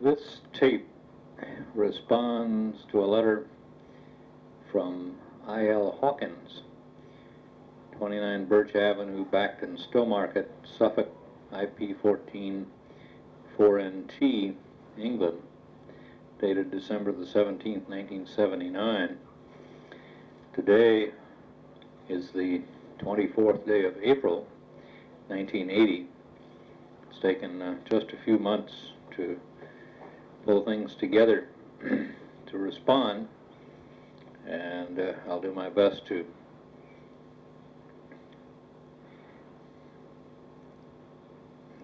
This tape responds to a letter from I.L. Hawkins, 29 Birch Avenue, Bacton, Stowmarket, Suffolk, IP 14 4NT, England, dated December the 17th, 1979. Today is the 24th day of April, 1980. It's taken just a few months to pull things together to respond, and I'll do my best to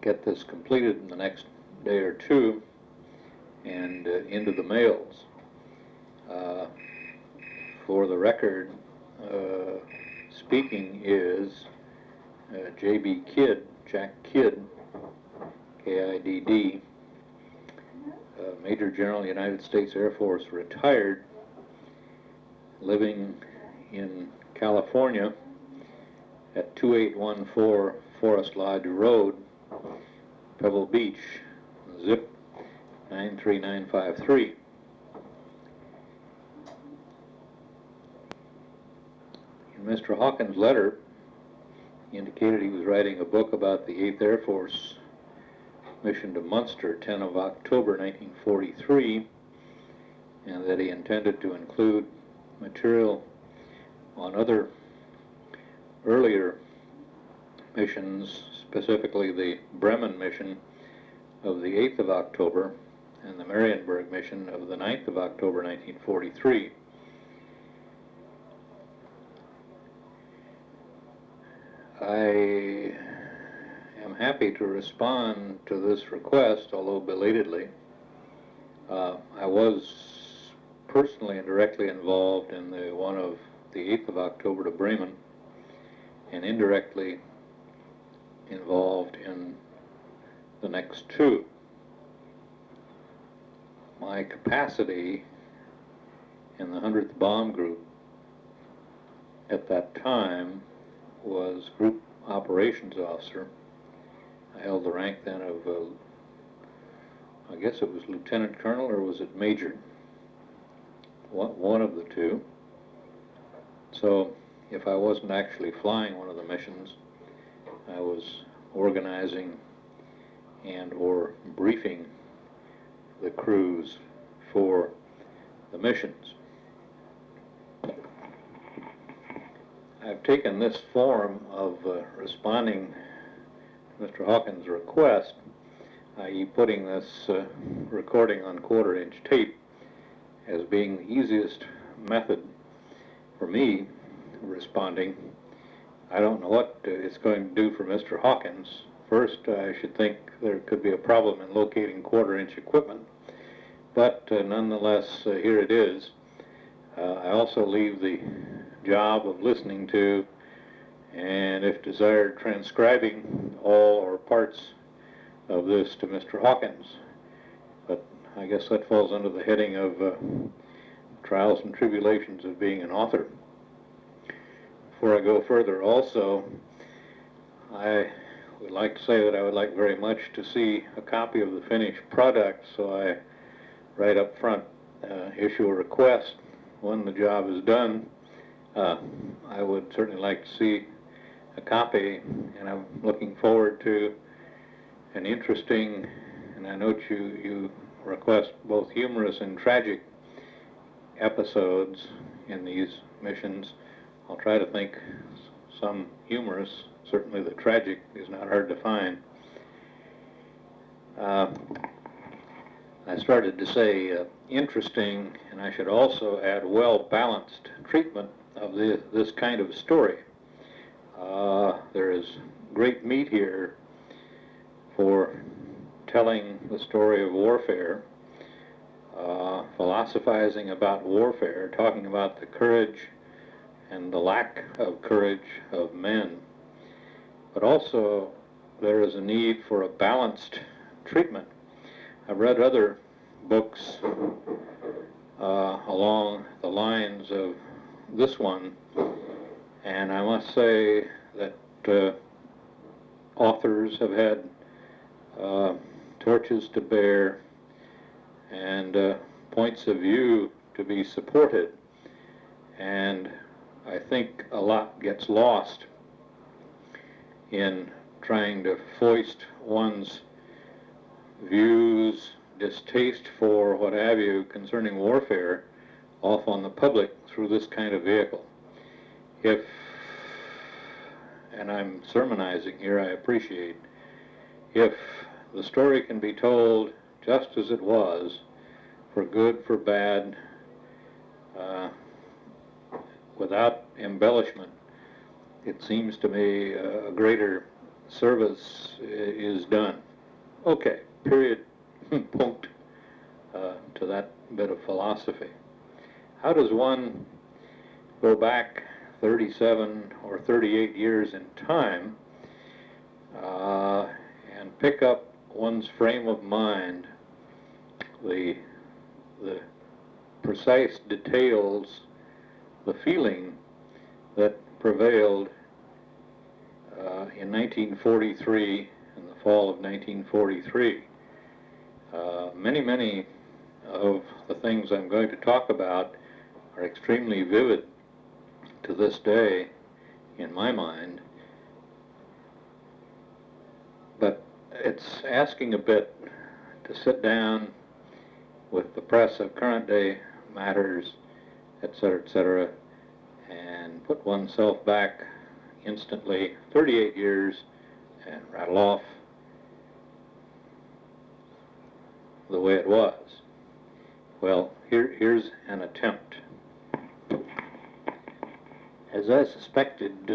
get this completed in the next day or two and into the mails. For the record, speaking is J.B. Kidd, Jack Kidd, K-I-D-D, Major General, United States Air Force, retired, living in California at 2814 Forest Lodge Road, Pebble Beach, zip 93953. In Mr. Hawkins' letter, he indicated he was writing a book about the 8th Air Force mission to Munster, 10 of October 1943, and that he intended to include material on other earlier missions, specifically the Bremen mission of the 8th of October and the Marienburg mission of the 9th of October 1943. I am happy to respond to this request, although belatedly. I was personally and directly involved in the one of the 8th of October to Bremen, and indirectly involved in the next two. My capacity in the 100th Bomb Group at that time was Group Operations Officer. I held the rank then of, I guess it was Lieutenant Colonel, or was it Major? One of the two. So if I wasn't actually flying one of the missions, I was organizing and or briefing the crews for the missions. I've taken this form of responding to Mr. Hawkins' request, i.e. putting this recording on quarter-inch tape, as being the easiest method for me responding. I don't know what it's going to do for Mr. Hawkins. First, I should think there could be a problem in locating quarter-inch equipment, but nonetheless, here it is. I also leave the job of listening to, and if desired, transcribing all or parts of this to Mr. Hawkins. But I guess that falls under the heading of trials and tribulations of being an author. Before I go further, also, I would like to say that I would like very much to see a copy of the finished product, so I, right up front, issue a request when the job is done. I would certainly like to see a copy, and I'm looking forward to an interesting, and I note you request both humorous and tragic episodes in these missions. I'll try to think some humorous. Certainly the tragic is not hard to find. I started to say interesting, and I should also add well-balanced treatment of this kind of story. There is great meat here for telling the story of warfare, philosophizing about warfare, talking about the courage and the lack of courage of men. But also there is a need for a balanced treatment. I've read other books along the lines of this one, and I must say that authors have had torches to bear, and points of view to be supported. And I think a lot gets lost in trying to foist one's views, distaste for what have you concerning warfare off on the public through this kind of vehicle. If, and I'm sermonizing here, I appreciate, if the story can be told just as it was, for good, for bad, without embellishment, it seems to me a greater service is done. Okay, period, punct, to that bit of philosophy. How does one go back 37 or 38 years in time and pick up one's frame of mind, the precise details, the feeling that prevailed in 1943, in the fall of 1943. Many of the things I'm going to talk about are extremely vivid to this day in my mind, but it's asking a bit to sit down with the press of current day matters, etc., and put oneself back instantly 38 years and rattle off the way it was. Well, here's an attempt. As I suspected,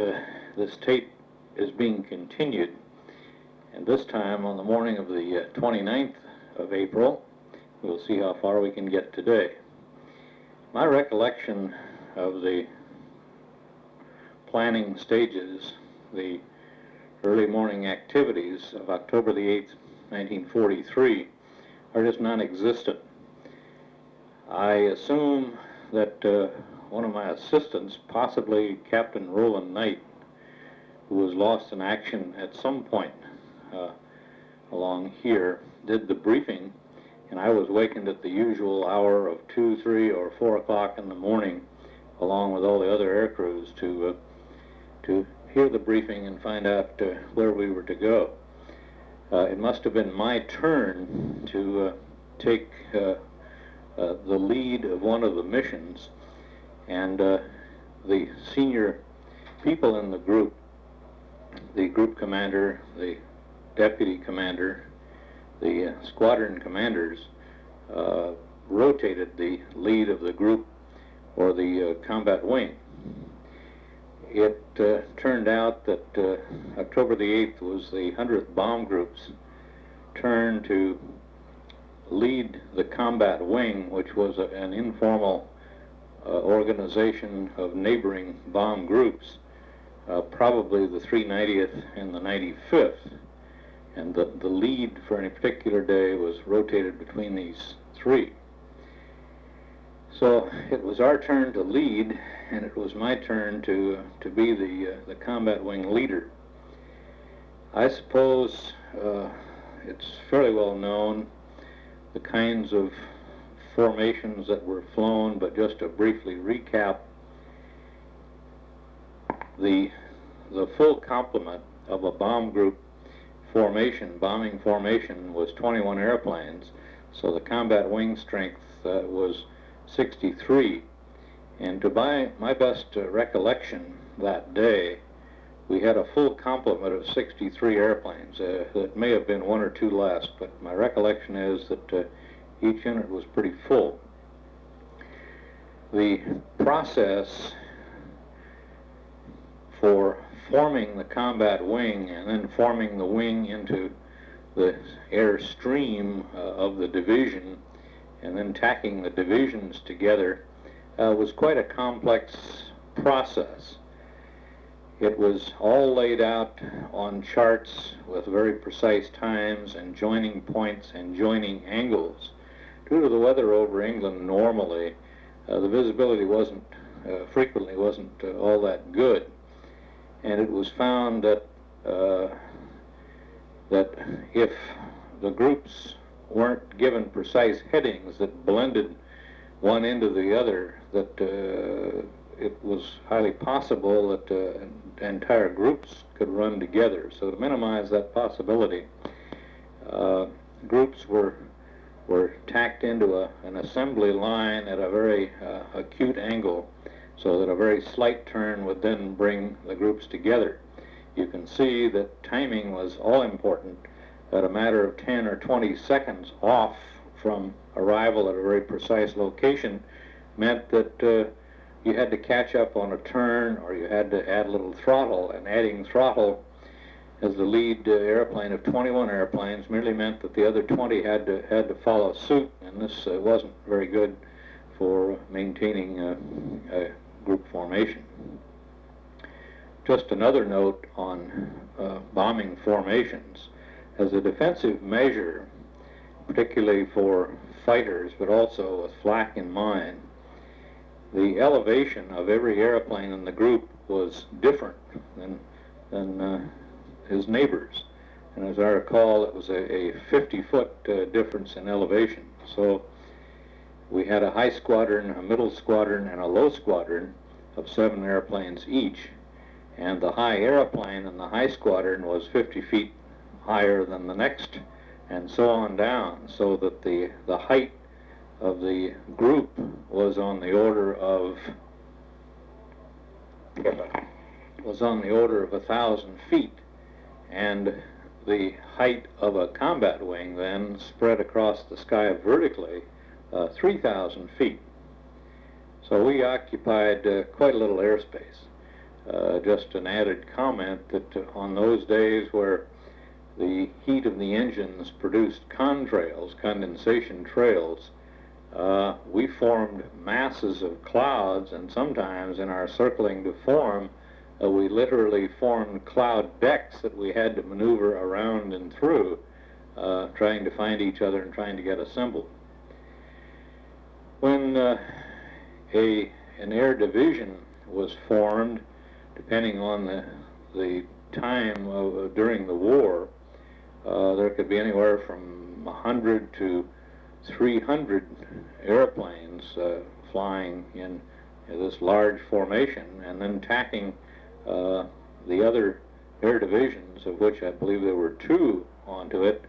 this tape is being continued, and this time on the morning of the 29th of April. We'll see how far we can get today. My recollection of the planning stages, the early morning activities of October the 8th, 1943, are just non-existent. I assume that one of my assistants, possibly Captain Roland Knight, who was lost in action at some point along here, did the briefing, and I was wakened at the usual hour of 2, 3, or 4 o'clock in the morning, along with all the other air crews, to hear the briefing and find out where we were to go. It must have been my turn to take the lead of one of the missions, and the senior people in the group commander, the deputy commander, the squadron commanders, rotated the lead of the group or the combat wing. It turned out that October the 8th was the 100th Bomb Group's turn to lead the combat wing, which was an informal organization of neighboring bomb groups, probably the 390th and the 95th. And the lead for any particular day was rotated between these three. So it was our turn to lead, and it was my turn to be the combat wing leader. I suppose it's fairly well known the kinds of formations that were flown, but just to briefly recap, the full complement of a bomb group bombing formation, was 21 airplanes, so the combat wing strength was 63. And to my best recollection that day, we had a full complement of 63 airplanes. That may have been one or two less, but my recollection is that each unit was pretty full. The process for forming the combat wing and then forming the wing into the airstream of the division and then tacking the divisions together was quite a complex process. It was all laid out on charts with very precise times and joining points and joining angles. Due to the weather over England normally, the visibility frequently wasn't all that good. And it was found that if the groups weren't given precise headings that blended one into the other, that it was highly possible that entire groups could run together. So to minimize that possibility, groups were tacked into an assembly line at a very acute angle, so that a very slight turn would then bring the groups together. You can see that timing was all important, that a matter of 10 or 20 seconds off from arrival at a very precise location meant that you had to catch up on a turn, or you had to add a little throttle, and adding throttle as the lead airplane of 21 airplanes merely meant that the other 20 had to follow suit, and this wasn't very good for maintaining a group formation. Just another note on bombing formations. As a defensive measure, particularly for fighters, but also with flak in mind, the elevation of every airplane in the group was different than his neighbors. And as I recall, it was a 50-foot difference in elevation. So we had a high squadron, a middle squadron, and a low squadron of 7 airplanes each. And the high airplane in the high squadron was 50 feet higher than the next, and so on down, so that the height of the group was on the order of 1,000 feet, and the height of a combat wing then spread across the sky vertically 3,000 feet. So we occupied quite a little airspace. Just an added comment that on those days where the heat of the engines produced contrails, condensation trails, we formed masses of clouds, and sometimes in our circling to form, we literally formed cloud decks that we had to maneuver around and through, trying to find each other and trying to get assembled. When an air division was formed, depending on the time during the war, there could be anywhere from 100 to 300 airplanes flying in this large formation, and then tacking the other air divisions, of which I believe there were 2 onto it.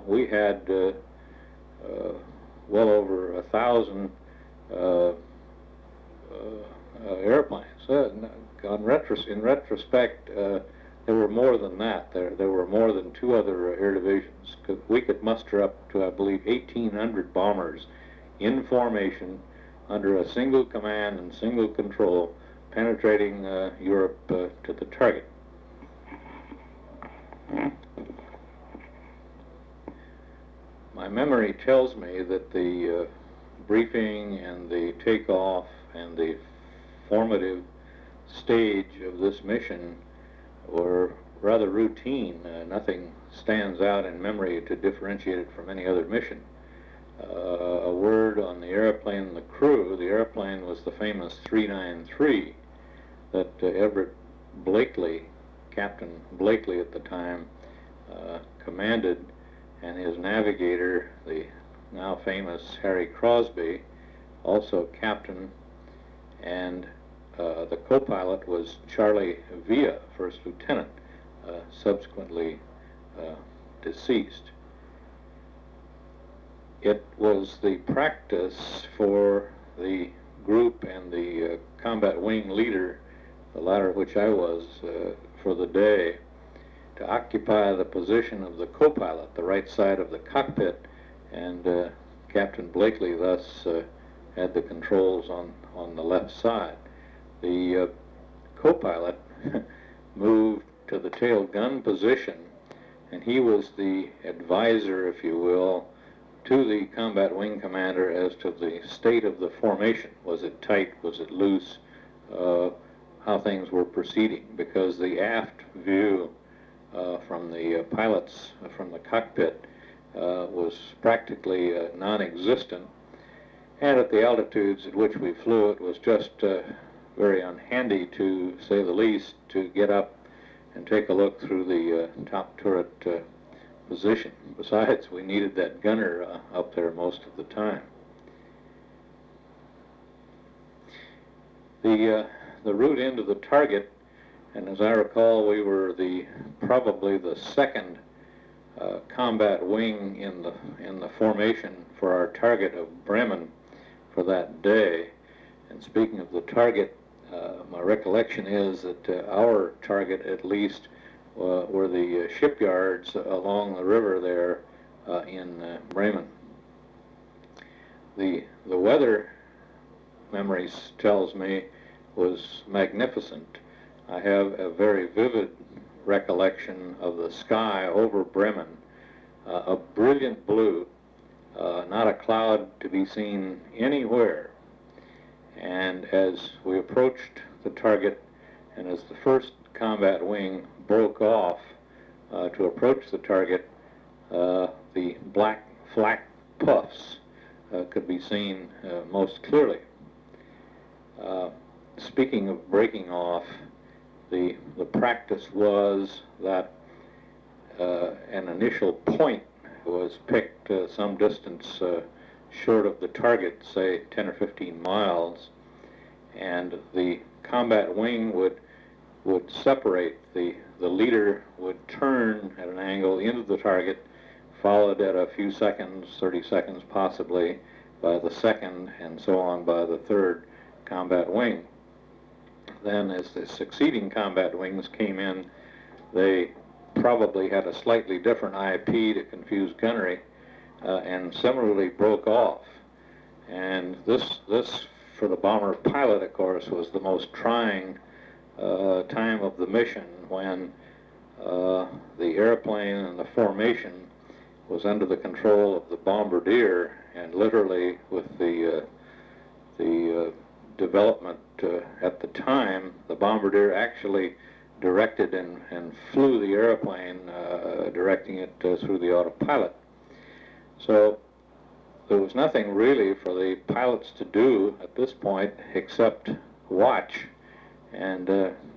We had well over 1,000 airplanes. In retrospect, there were more than that. There were more than 2 other air divisions. We could muster up to, I believe, 1,800 bombers in formation under a single command and single control, penetrating Europe to the target. My memory tells me that the briefing and the takeoff and the formative stage of this mission were rather routine. Nothing stands out in memory to differentiate it from any other mission. A word on the airplane and the crew. The airplane was the famous 393 that Everett Blakely, Captain Blakely at the time, commanded, and his navigator, the now famous Harry Crosby, also captain, and the co-pilot was Charlie Villa, first lieutenant, subsequently deceased. It was the practice for the group and the combat wing leader, the latter of which I was for the day, to occupy the position of the co-pilot, the right side of the cockpit, and Captain Blakely thus had the controls on the left side. The co-pilot moved to the tail gun position, and he was the advisor, if you will, to the combat wing commander as to the state of the formation. Was it tight? Was it loose? How things were proceeding, because the aft view from the pilots from the cockpit was practically non-existent, and at the altitudes at which we flew, it was just very unhandy, to say the least, to get up and take a look through the top turret position. Besides, we needed that gunner up there most of the time. The route into the target, and as I recall, we were probably the second combat wing in the formation for our target of Bremen for that day. And speaking of the target, my recollection is that our target, at least, were the shipyards along the river there in Bremen. The weather, memory tells me, was magnificent. I have a very vivid recollection of the sky over Bremen, a brilliant blue, not a cloud to be seen anywhere. And as we approached the target, and as the first combat wing broke off to approach the target, the black flak puffs could be seen most clearly. Speaking of breaking off, the practice was that an initial point was picked some distance short of the target, say 10 or 15 miles, and the combat wing would separate. The leader would turn at an angle into the target, followed at a few seconds, 30 seconds possibly, by the second, and so on by the third combat wing. Then as the succeeding combat wings came in, they probably had a slightly different IP to confuse gunnery, and similarly broke off. And this for the bomber pilot, of course, was the most trying time of the mission, when the airplane and the formation was under the control of the bombardier, and literally with the development at the time, the bombardier actually directed and flew the airplane, directing it through the autopilot. So there was nothing really for the pilots to do at this point except watch and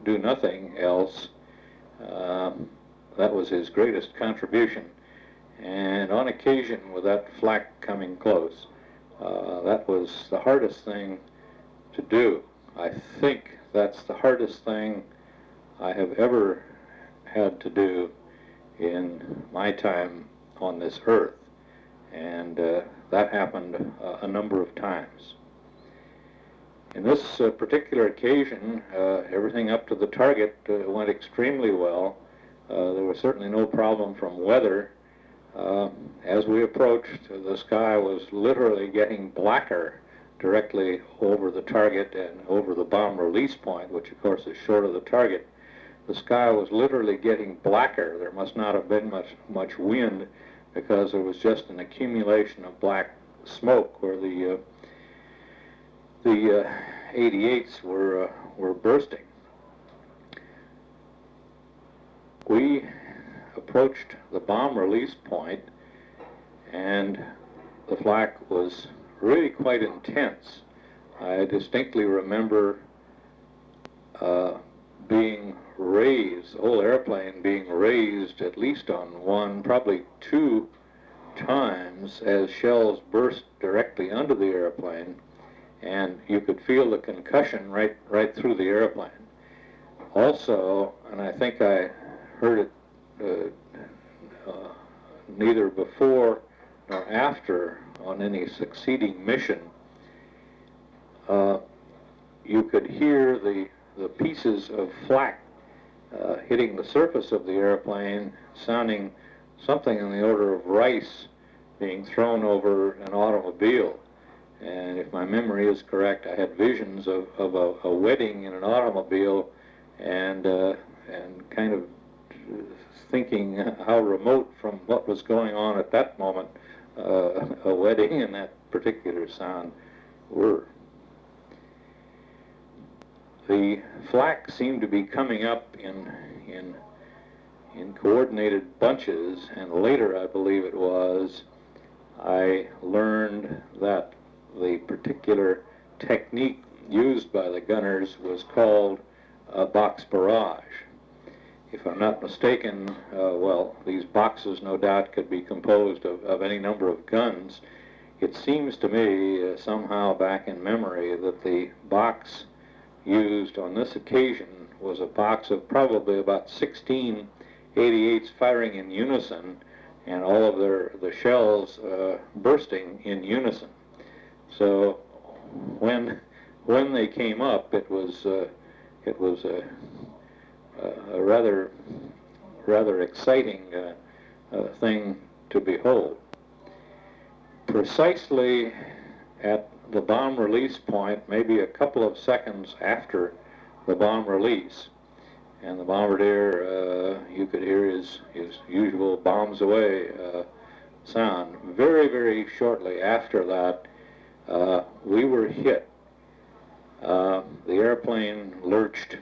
do nothing else. That was his greatest contribution. And on occasion, with that flak coming close, that was the hardest thing to do. I think that's the hardest thing I have ever had to do in my time on this earth. And that happened a number of times. In this particular occasion, everything up to the target went extremely well. There was certainly no problem from weather. As we approached, the sky was literally getting blacker directly over the target and over the bomb release point, which of course is short of the target. The sky was literally getting blacker. There must not have been much wind, because there was just an accumulation of black smoke where the 88s were bursting. We approached the bomb release point, and the flak was really quite intense. I distinctly remember being raised, the whole airplane being raised at least on one, probably two times as shells burst directly under the airplane, and you could feel the concussion right through the airplane. Also, and I think I heard it neither before nor after on any succeeding mission, you could hear the pieces of flak hitting the surface of the airplane, sounding something in the order of rice being thrown over an automobile. And if my memory is correct, I had visions of a wedding in an automobile, and kind of thinking how remote from what was going on at that moment a wedding and that particular sound were. The flak seemed to be coming up in coordinated bunches, and later, I believe it was, I learned that the particular technique used by the gunners was called a box barrage. If I'm not mistaken, well, these boxes no doubt could be composed of any number of guns. It seems to me, somehow back in memory, that the box used on this occasion was a box of probably about 16 88s firing in unison, and all of the shells bursting in unison. So when they came up, it was a rather exciting thing to behold. Precisely at the bomb release point, maybe a couple of seconds after the bomb release, and the bombardier, you could hear his usual bombs away sound. Very, very shortly after that, we were hit. The airplane lurched,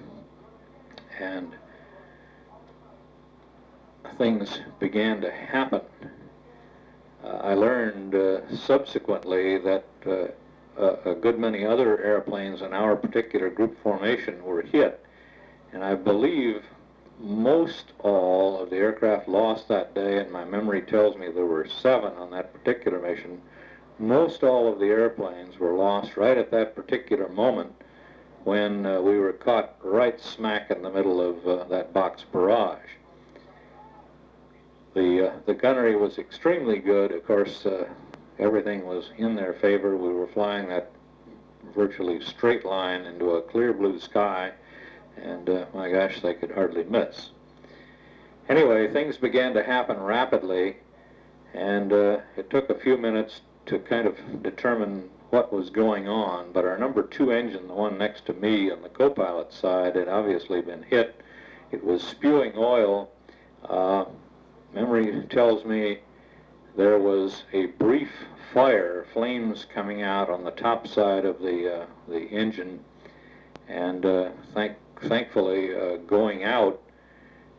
and things began to happen. I learned subsequently that a good many other airplanes in our particular group formation were hit, and I believe most all of the aircraft lost that day, and my memory tells me there were 7 on that particular mission. Most all of the airplanes were lost right at that particular moment when we were caught right smack in the middle of that box barrage. The gunnery was extremely good. Of course, everything was in their favor. We were flying that virtually straight line into a clear blue sky, and my gosh, they could hardly miss. Anyway, things began to happen rapidly, and it took a few minutes to kind of determine what was going on, but our number 2 engine, the one next to me on the co-pilot side, had obviously been hit. It was spewing oil. Memory tells me there was a brief fire, flames coming out on the top side of the engine, and thankfully going out,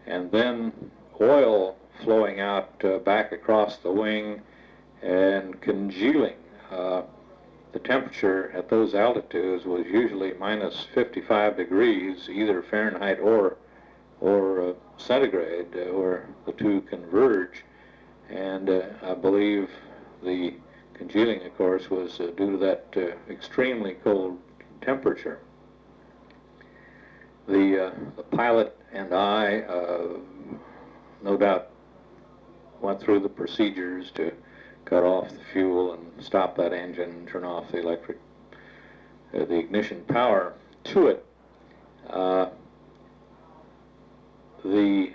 and then oil flowing out back across the wing and congealing. The temperature at those altitudes was usually minus 55 degrees, either Fahrenheit or centigrade, where the two converge, and I believe the congealing, of course, was due to that extremely cold temperature. The pilot and I, no doubt, went through the procedures to cut off the fuel and stop that engine and turn off the ignition power to it. The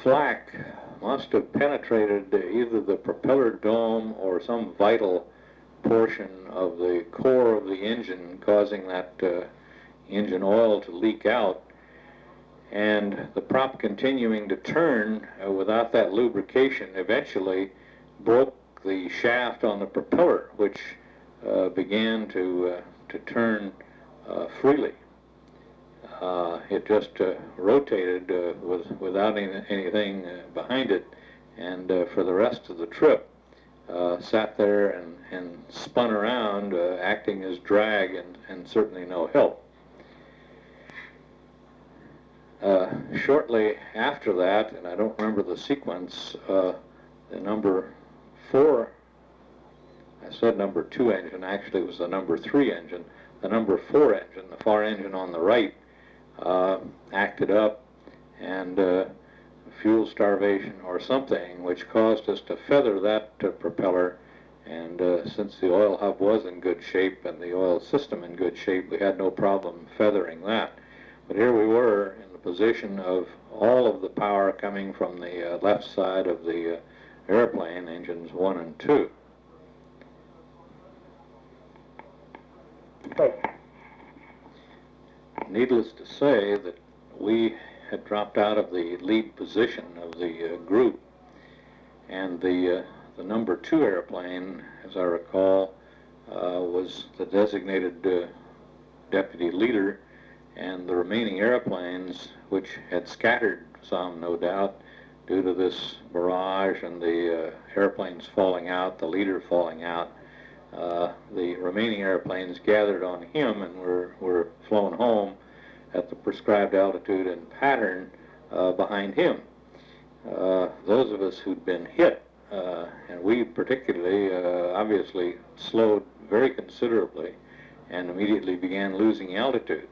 flak must have penetrated either the propeller dome or some vital portion of the core of the engine, causing that engine oil to leak out, and the prop continuing to turn without that lubrication eventually broke the shaft on the propeller, which began to turn freely. It just rotated without anything behind it, and for the rest of the trip sat there and spun around, acting as drag and certainly no help. Shortly after that, and I don't remember the sequence, the number 4, I said number 2 engine, actually it was the number 3 engine, the number 4 engine, the far engine on the right, acted up, and fuel starvation or something, which caused us to feather that propeller, and since the oil hub was in good shape and the oil system in good shape, we had no problem feathering that. But here we were in the position of all of the power coming from the left side of the airplane, engines 1 and 2. Needless to say that we had dropped out of the lead position of the group, and the number 2 airplane, as I recall, was the designated deputy leader, and the remaining airplanes, which had scattered some, no doubt, due to this barrage and the airplanes falling out, the leader falling out, The remaining airplanes gathered on him and were flown home at the prescribed altitude and pattern behind him. Those of us who'd been hit, and we particularly, obviously slowed very considerably and immediately began losing altitude.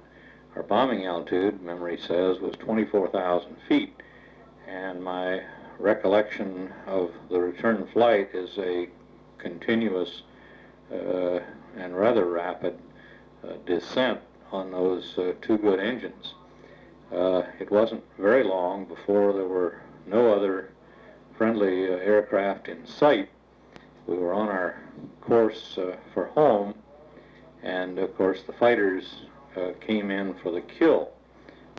Our bombing altitude, memory says, was 24,000 feet, and my recollection of the return flight is a continuous and rather rapid descent on those two good engines. It wasn't very long before there were no other friendly aircraft in sight. We were on our course for home, and of course the fighters came in for the kill.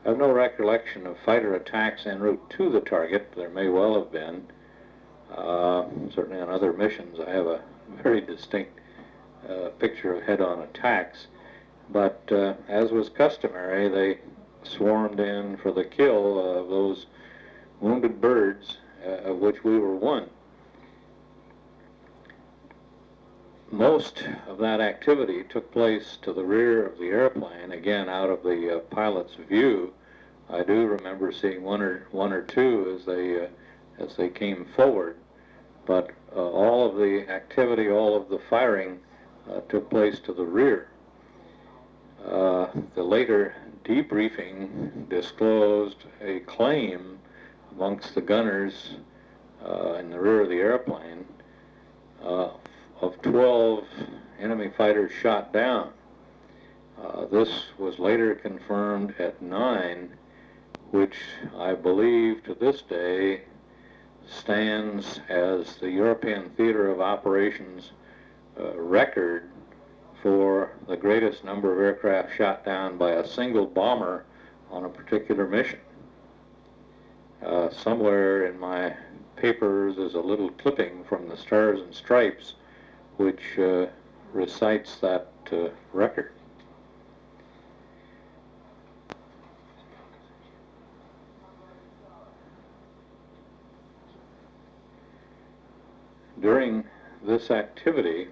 I have no recollection of fighter attacks en route to the target. There may well have been. Certainly on other missions I have a very distinct picture of head-on attacks. But as was customary, they swarmed in for the kill of those wounded birds, of which we were one. Most of that activity took place to the rear of the airplane, again out of the pilot's view. I do remember seeing one or two as they came forward, but all of the activity, all of the firing took place to the rear. The later debriefing disclosed a claim amongst the gunners in the rear of the airplane of 12 enemy fighters shot down. This was later confirmed at 9, which I believe to this day stands as the European Theater of Operations record for the greatest number of aircraft shot down by a single bomber on a particular mission. Somewhere in my papers is a little clipping from the Stars and Stripes which recites that record. During this activity,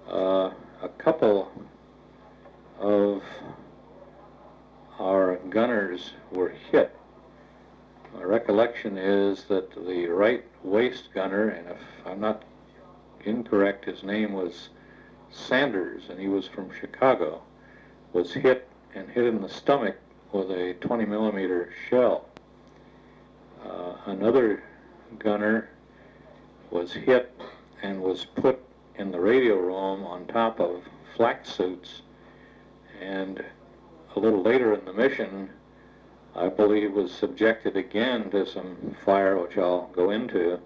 a couple of our gunners were hit. My recollection is that the right waist gunner, and if I'm not incorrect, his name was Sanders, and he was from Chicago, was hit in the stomach with a 20 millimeter shell. Another gunner was hit and was put in the radio room on top of flak suits, and a little later in the mission, I believe was subjected again to some fire, which I'll go into,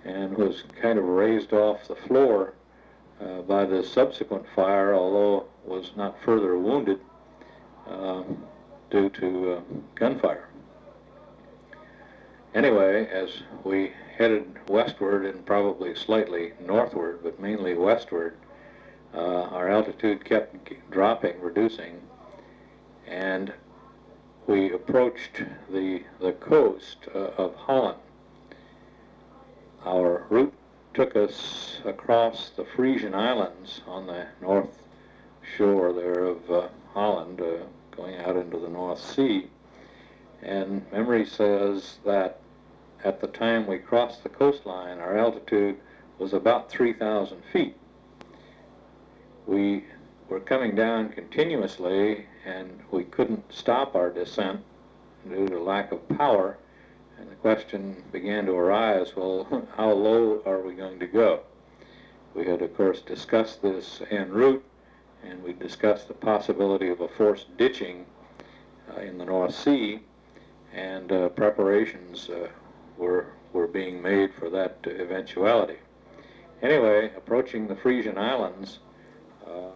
and was kind of raised off the floor by the subsequent fire, although was not further wounded due to gunfire. Anyway, as we headed westward and probably slightly northward, but mainly westward, our altitude kept dropping, reducing, and we approached the coast of Holland. Our route took us across the Frisian Islands on the north shore there of Holland, going out into the North Sea. And memory says that at the time we crossed the coastline, our altitude was about 3,000 feet. We were coming down continuously, and we couldn't stop our descent due to lack of power. And the question began to arise, well, how low are we going to go? We had, of course, discussed this en route, and we discussed the possibility of a forced ditching in the North Sea, and preparations were being made for that eventuality. Anyway, approaching the Frisian Islands,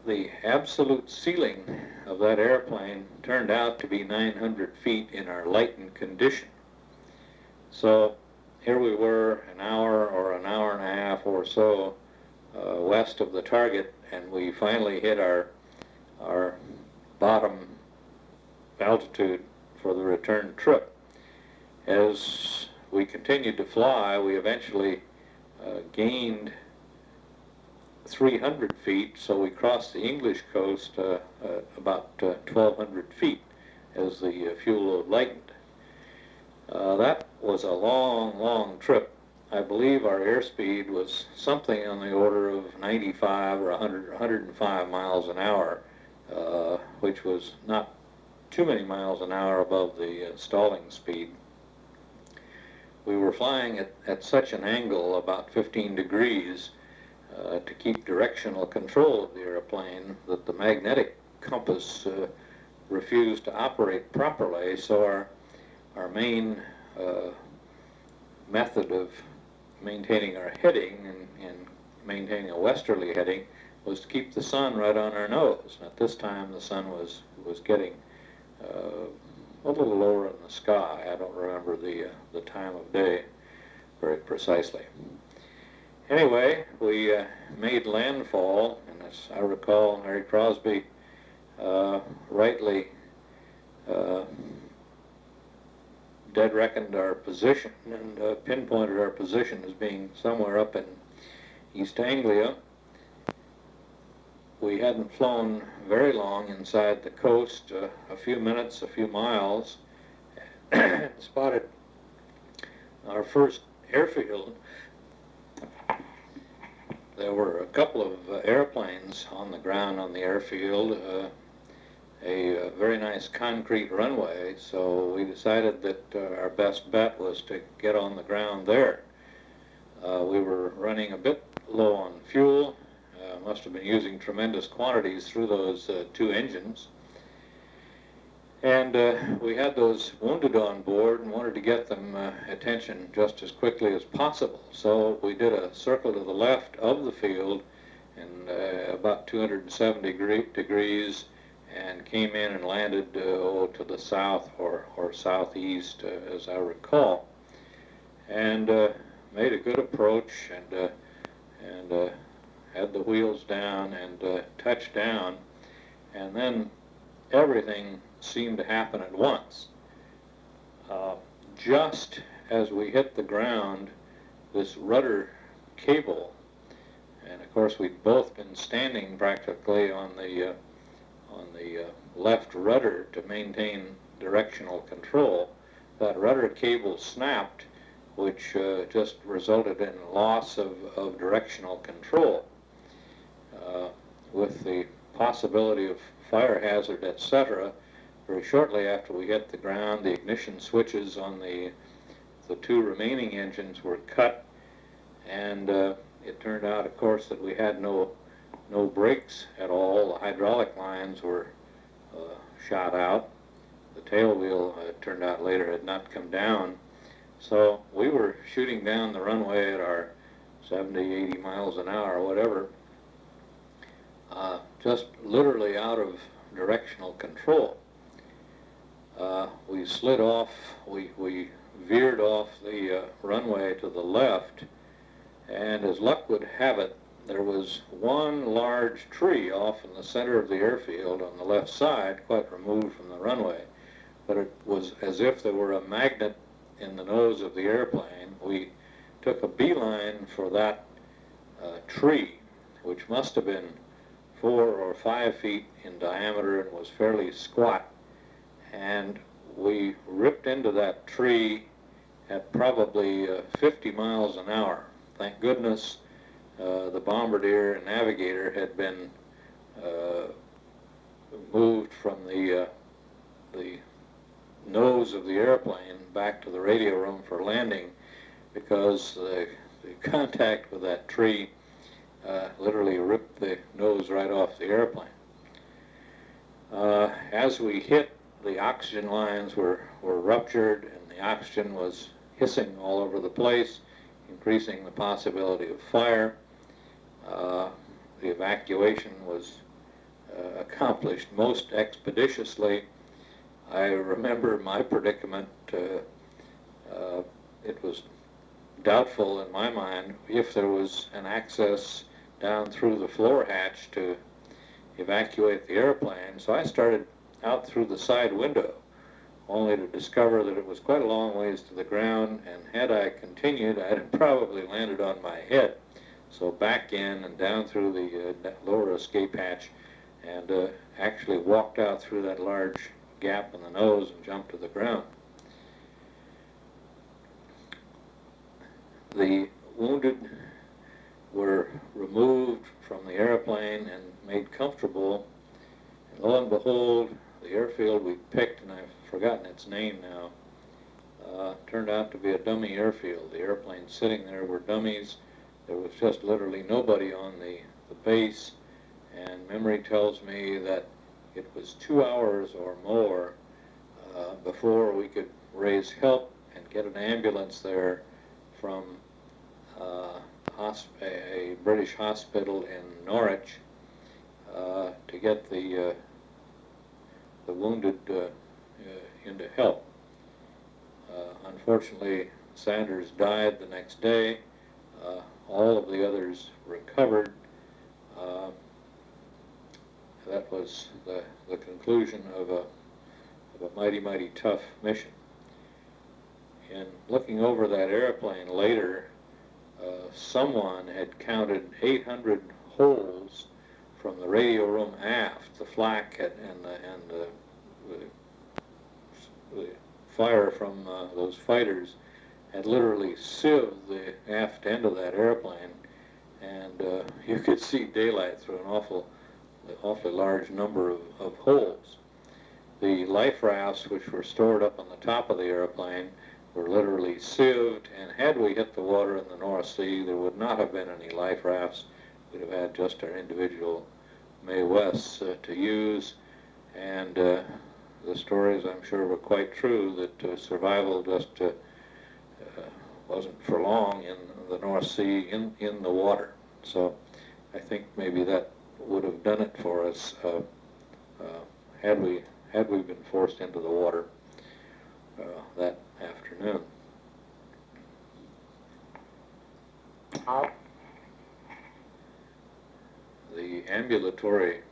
the absolute ceiling of that airplane turned out to be 900 feet in our lightened condition. So here we were an hour or an hour and a half or so west of the target, and we finally hit our bottom altitude for the return trip. As we continued to fly, we eventually gained 300 feet, so we crossed the English coast about 1,200 feet as the fuel load lightened. That was a long, long trip. I believe our airspeed was something on the order of 95 or 100, 105 miles an hour, which was not too many miles an hour above the stalling speed. We were flying at such an angle, about 15 degrees, to keep directional control of the airplane, that the magnetic compass refused to operate properly, so our main method of maintaining our heading and maintaining a westerly heading was to keep the sun right on our nose. At this time the sun was getting a little lower in the sky. I don't remember the time of day very precisely. Anyway, we made landfall, and as I recall, Harry Crosby rightly dead reckoned our position and pinpointed our position as being somewhere up in East Anglia. We hadn't flown very long inside the coast, a few minutes, a few miles, and spotted our first airfield. There were a couple of airplanes on the ground on the airfield, a very nice concrete runway, so we decided that our best bet was to get on the ground there. We were running a bit low on fuel, must have been using tremendous quantities through those two engines. And we had those wounded on board and wanted to get them attention just as quickly as possible. So we did a circle to the left of the field in about 270 degrees and came in and landed to the south or southeast, as I recall, and made a good approach and had the wheels down and touched down, and then everything seemed to happen at once. Just as we hit the ground, this rudder cable, and of course we'd both been standing practically on the left rudder to maintain directional control, that rudder cable snapped, which just resulted in loss of directional control, with the possibility of fire hazard, etc. Very shortly after we hit the ground, the ignition switches on the two remaining engines were cut, and it turned out, of course, that we had no brakes at all. The hydraulic lines were shot out. The tail wheel, it turned out later, had not come down. So we were shooting down the runway at our 70, 80 miles an hour, or whatever, just literally out of directional control. We slid off, we veered off the runway to the left, and as luck would have it, there was one large tree off in the center of the airfield on the left side, quite removed from the runway, but it was as if there were a magnet in the nose of the airplane. We took a beeline for that tree, which must have been 4 or 5 feet in diameter and was fairly squat, and we ripped into that tree at probably 50 miles an hour. Thank goodness the bombardier and navigator had been moved from the nose of the airplane back to the radio room for landing, because the contact with that tree literally ripped the nose right off the airplane. As we hit, the oxygen lines were ruptured, and the oxygen was hissing all over the place, increasing the possibility of fire. The evacuation was accomplished most expeditiously. I remember my predicament. It was doubtful in my mind if there was an access down through the floor hatch to evacuate the airplane, so I started out through the side window, only to discover that it was quite a long ways to the ground, and had I continued, I'd have probably landed on my head. So back in and down through the lower escape hatch, and actually walked out through that large gap in the nose and jumped to the ground. The wounded were removed from the airplane and made comfortable, and lo and behold, the airfield we picked, and I've forgotten its name now, turned out to be a dummy airfield. The airplanes sitting there were dummies. There was just literally nobody on the base, and memory tells me that it was 2 hours or more before we could raise help and get an ambulance there from a British hospital in Norwich to get the wounded into help. Unfortunately, Sanders died the next day. All of the others recovered. That was the conclusion of a mighty, mighty tough mission. In looking over that airplane later, someone had counted 800 holes from the radio room aft. The flak and the fire from those fighters had literally sieved the aft end of that airplane, and you could see daylight through an awfully large number of holes. The life rafts, which were stored up on the top of the airplane, were literally sieved, and had we hit the water in the North Sea, there would not have been any life rafts. We'd have had just our individual Mae Wests to use, and the stories, I'm sure, were quite true, that survival just wasn't for long in the North Sea, in the water. So I think maybe that would have done it for us had we been forced into the water that afternoon. The ambulatory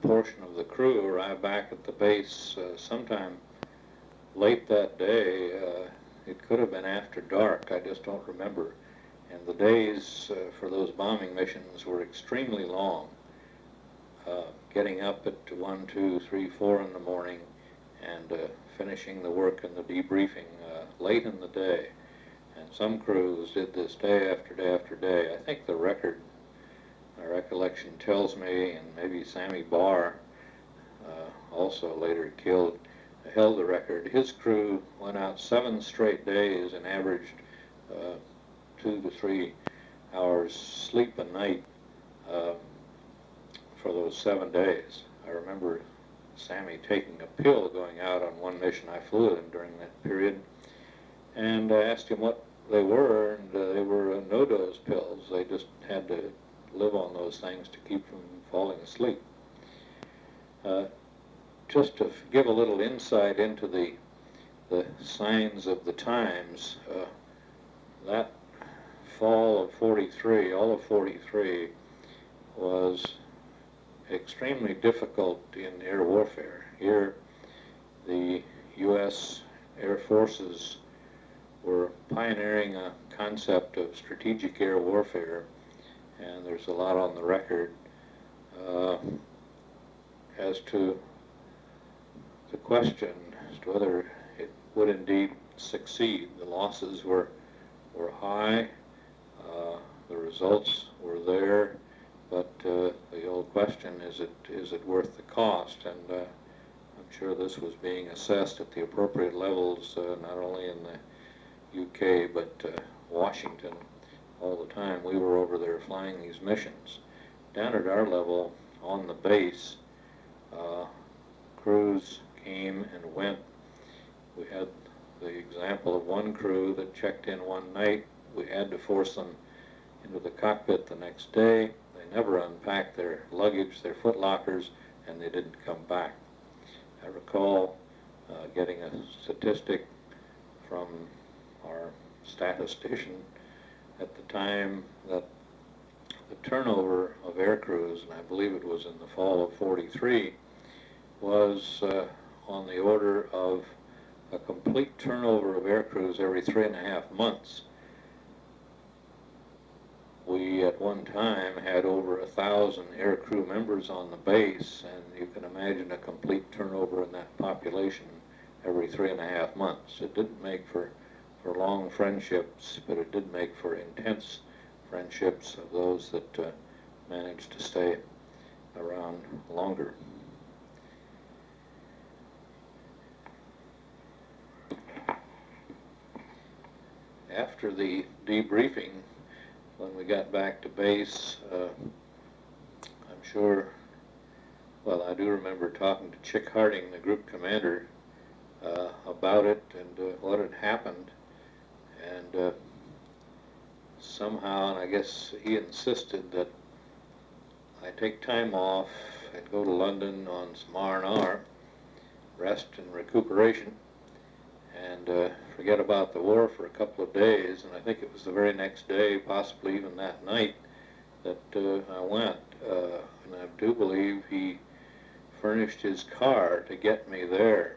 portion of the crew arrived back at the base sometime late that day. It could have been after dark, I just don't remember. And the days for those bombing missions were extremely long, getting up at 1, 2, 3, 4 in the morning, and finishing the work and the debriefing late in the day. And some crews did this day after day after day. I think the record, my recollection tells me, and maybe Sammy Barr, also later killed, held the record. His crew went out 7 straight days and averaged 2 to 3 hours sleep a night for those 7 days. I remember Sammy taking a pill going out on one mission I flew with him during that period, and I asked him what they were, and they were no-dose pills. They just had to live on those things to keep from falling asleep. Just to give a little insight into the signs of the times, that fall of 43, all of 43, was extremely difficult in air warfare. Here, the U.S. Air Forces were pioneering a concept of strategic air warfare, and there's a lot on the record as to the question as to whether it would indeed succeed. The losses were high, the results were there, but the old question, is it worth the cost? And I'm sure this was being assessed at the appropriate levels, not only in the UK but Washington all the time. We were over there flying these missions. Down at our level on the base, crews came and went. We had the example of one crew that checked in one night. We had to force them into the cockpit the next day. They never unpacked their luggage, their foot lockers, and they didn't come back. I recall getting a statistic from our statistician at the time that the turnover of air crews, and I believe it was in the fall of 43, was on the order of a complete turnover of air crews every 3.5 months. We at one time had over 1,000 aircrew members on the base, and you can imagine a complete turnover in that population every 3.5 months. It didn't make for long friendships, but it did make for intense friendships of those that managed to stay around longer. After the debriefing, when we got back to base, I'm sure, well, I do remember talking to Chick Harding, the group commander, about it and what had happened. And somehow, and I guess he insisted that I take time off and go to London on some R&R, rest and recuperation, and forget about the war for a couple of days. And I think it was the very next day, possibly even that night, that I went. And I do believe he furnished his car to get me there.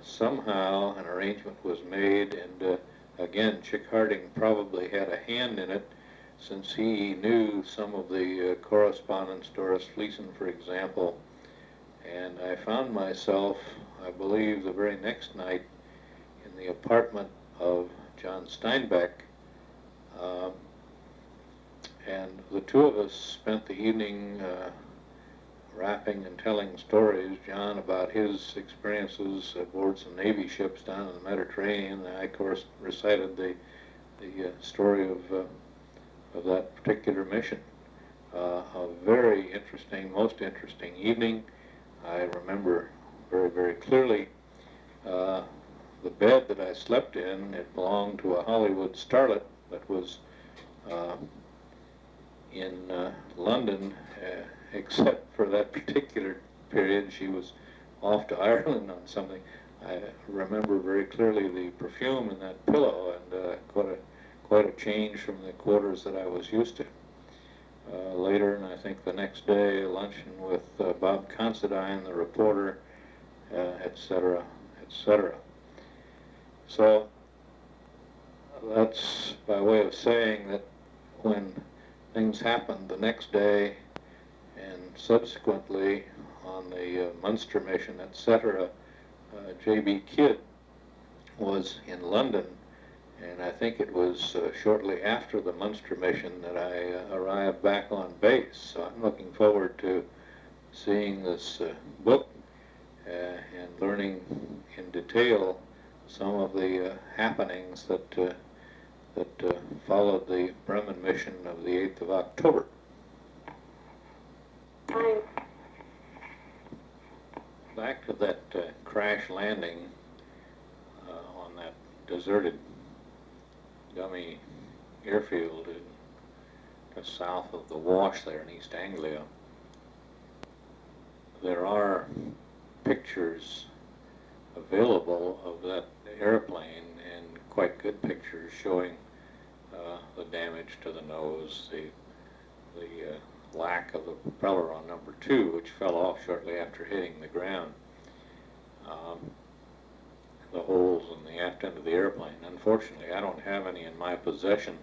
Somehow an arrangement was made, and again, Chick Harding probably had a hand in it, since he knew some of the correspondents, Doris Fleeson, for example. And I found myself, I believe, the very next night in the apartment of John Steinbeck, and the two of us spent the evening rapping and telling stories. John about his experiences aboard some Navy ships down in the Mediterranean. I, of course, recited the story of that particular mission. A very interesting, most interesting evening. I remember very, very clearly the bed that I slept in. It belonged to a Hollywood starlet that was in London, except for that particular period. She was off to Ireland on something. I remember very clearly the perfume in that pillow, and quite a change from the quarters that I was used to. Later, and I think the next day, a luncheon with Bob Considine, the reporter, etc., etc. So that's by way of saying that when things happened the next day and subsequently on the Munster mission, etc., J.B. Kidd was in London, and I think it was shortly after the Munster mission that I arrived back on base. So I'm looking forward to seeing this book and learning in detail some of the happenings that followed the Bremen mission of the 8th of October. Back to that crash landing on that deserted dummy airfield just south of the Wash there in East Anglia. There are pictures available of that airplane, and quite good pictures showing the damage to the nose, the lack of the propeller on number 2, which fell off shortly after hitting the ground, the holes in the aft end of the airplane. Unfortunately, I don't have any in my possession,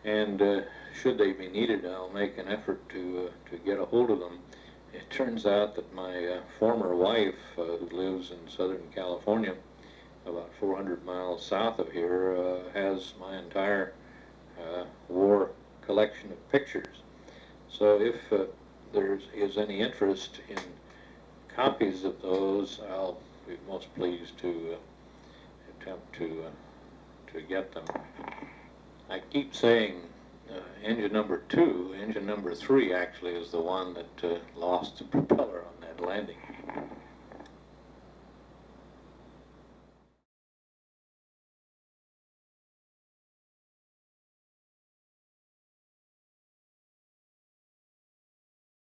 and should they be needed, I'll make an effort to get a hold of them. It turns out that my former wife, who lives in Southern California, about 400 miles south of here, has my entire war collection of pictures. So if there is any interest in copies of those, I'll be most pleased to attempt to get them. I keep saying engine number 2. Engine number 3 actually is the one that lost the propeller on that landing.